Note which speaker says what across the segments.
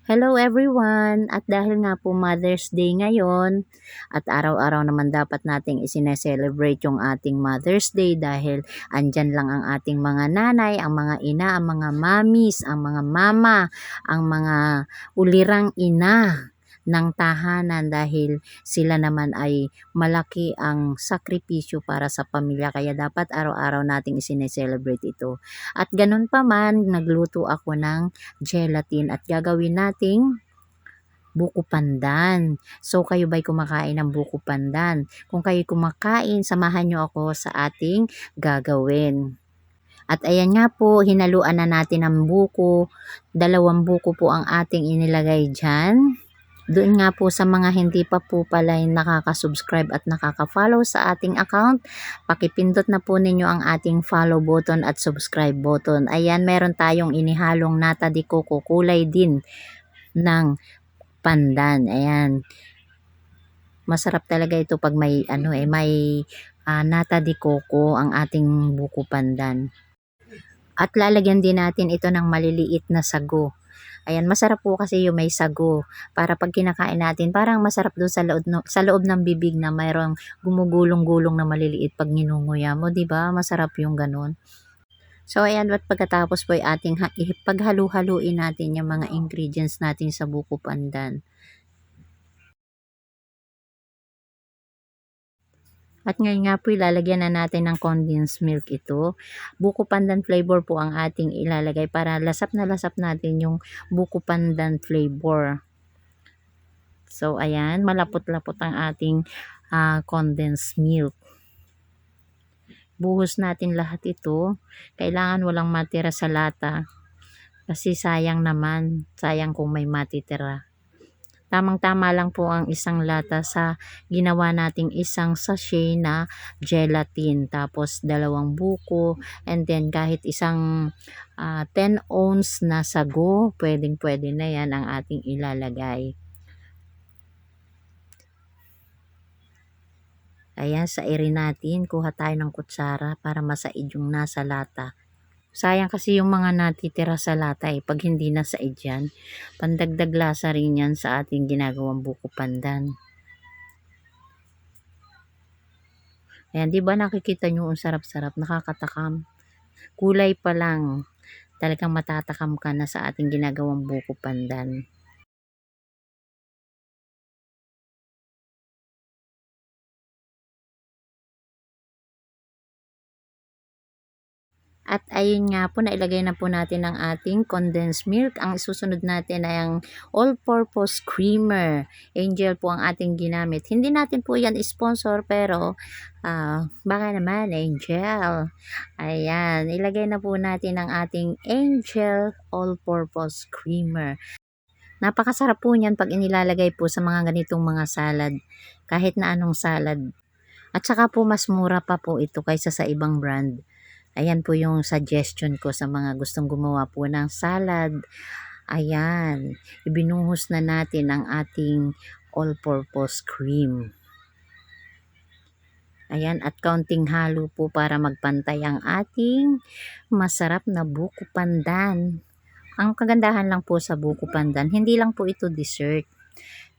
Speaker 1: Hello everyone! At dahil nga po Mother's Day ngayon at araw-araw naman dapat nating isine-celebrate yung ating Mother's Day dahil andyan lang ang ating mga nanay, ang mga ina, ang mga mommies, ang mga mama, ang mga ulirang ina ng tahanan dahil sila naman ay malaki ang sakripisyo para sa pamilya kaya dapat araw-araw nating isine-celebrate ito. At ganun pa man, nagluto ako ng gelatin at gagawin nating buko pandan. So, kayo ba'y kumakain ng buko pandan? Kung kayo kumakain, samahan nyo ako sa ating gagawin. At ayan nga po, hinaluan na natin ang buko. 2 buko po ang ating inilagay dyan. Doon nga po sa mga hindi pa po pala nakaka-subscribe at nakaka-follow sa ating account, pakipindot na po ninyo ang ating follow button at subscribe button. Ayan, meron tayong inihalong nata de coco, kulay din ng pandan. Ayan. Masarap talaga ito pag may nata de coco ang ating buko pandan. At lalagyan din natin ito ng maliliit na sago. Ayan, masarap po kasi yung may sago. Para pag kinakain natin, parang masarap doon sa loob ng bibig na mayroong gumugulong-gulong na maliliit pag ninunguya mo, 'di ba? Masarap yung ganun. So, ayan, at pagkatapos po ay ating paghalu-haluin natin yung mga ingredients natin sa buko pandan. At ngayon nga po ilalagyan na natin ng condensed milk ito. Buko pandan flavor po ang ating ilalagay para lasap na lasap natin yung buko pandan flavor. So ayan, malapot-lapot ang ating condensed milk. Buhos natin lahat ito. Kailangan walang matira sa lata. Kasi sayang naman, sayang kung may matitira. Tamang-tama lang po ang isang lata sa ginawa nating isang sachet na gelatin. Tapos 2 buko and then kahit isang 10 ounce na sago, pwedeng-pwede na yan ang ating ilalagay. Ayan, sairin natin. Kuha tayo ng kutsara para masaid yung nasa lata. Sayang kasi yung mga natitira sa lata pag hindi na said yan. Pandagdag lasa rin yan sa ating ginagawang buko pandan. Ayan, di ba nakikita nyo ang sarap-sarap, nakakatakam. Kulay pa lang, talagang matatakam ka na sa ating ginagawang buko pandan. At ayun nga po, nailagay na po natin ang ating condensed milk. Ang susunod natin ay ang all-purpose creamer. Angel po ang ating ginamit. Hindi natin po yan sponsor pero baka naman Angel. Ayan, ilagay na po natin ang ating Angel all-purpose creamer. Napakasarap po niyan pag inilalagay po sa mga ganitong mga salad. Kahit na anong salad. At saka po mas mura pa po ito kaysa sa ibang brand. Ayan po yung suggestion ko sa mga gustong gumawa po ng salad. Ayan, ibinuhos na natin ang ating all-purpose cream. Ayan, at kaunting halo po para magpantay ang ating masarap na buko pandan. Ang kagandahan lang po sa buko pandan, hindi lang po ito dessert.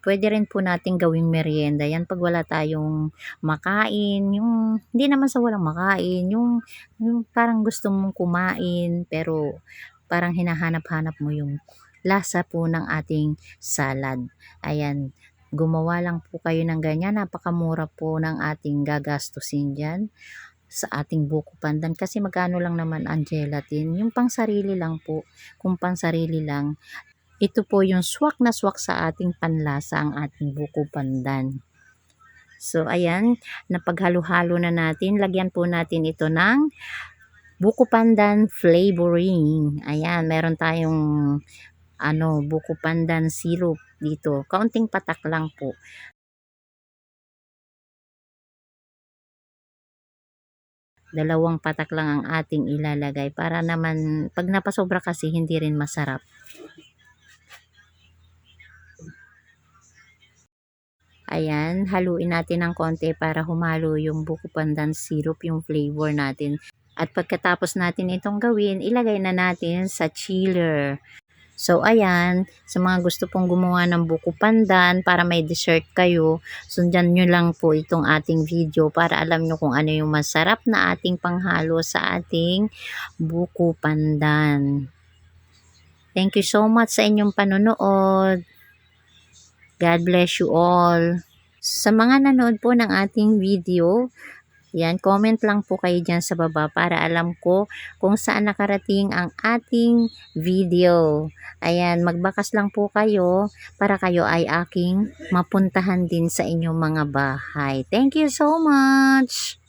Speaker 1: Pwede rin po nating gawing merienda yan pag wala tayong makain, yung hindi naman sa walang makain, yung parang gusto mong kumain pero parang hinahanap-hanap mo yung lasa po ng ating salad. Ayan, gumawa lang po kayo ng ganyan, napakamura po ng ating gagastusin dyan sa ating buko pandan kasi magkano lang naman ang gelatin, yung pang sarili lang po, kung pang sarili lang. Ito po yung swak na swak sa ating panlasa ang ating buko pandan. So, ayan, napaghalo-halo na natin. Lagyan po natin ito ng buko pandan flavoring. Ayan, meron tayong buko pandan syrup dito. Kaunting patak lang po. Dalawang patak lang ang ating ilalagay para naman pag napasobra kasi hindi rin masarap. Ayan, haluin natin ng konti para humalo yung buko pandan syrup, yung flavor natin. At pagkatapos natin itong gawin, ilagay na natin sa chiller. So ayan, sa mga gusto pong gumawa ng buko pandan para may dessert kayo, sundan nyo lang po itong ating video para alam nyo kung ano yung masarap na ating panghalo sa ating buko pandan. Thank you so much sa inyong panonood. God bless you all. Sa mga nanood po ng ating video, yan, comment lang po kayo dyan sa baba para alam ko kung saan nakarating ang ating video. Ayan, magbakas lang po kayo para kayo ay aking mapuntahan din sa inyong mga bahay. Thank you so much!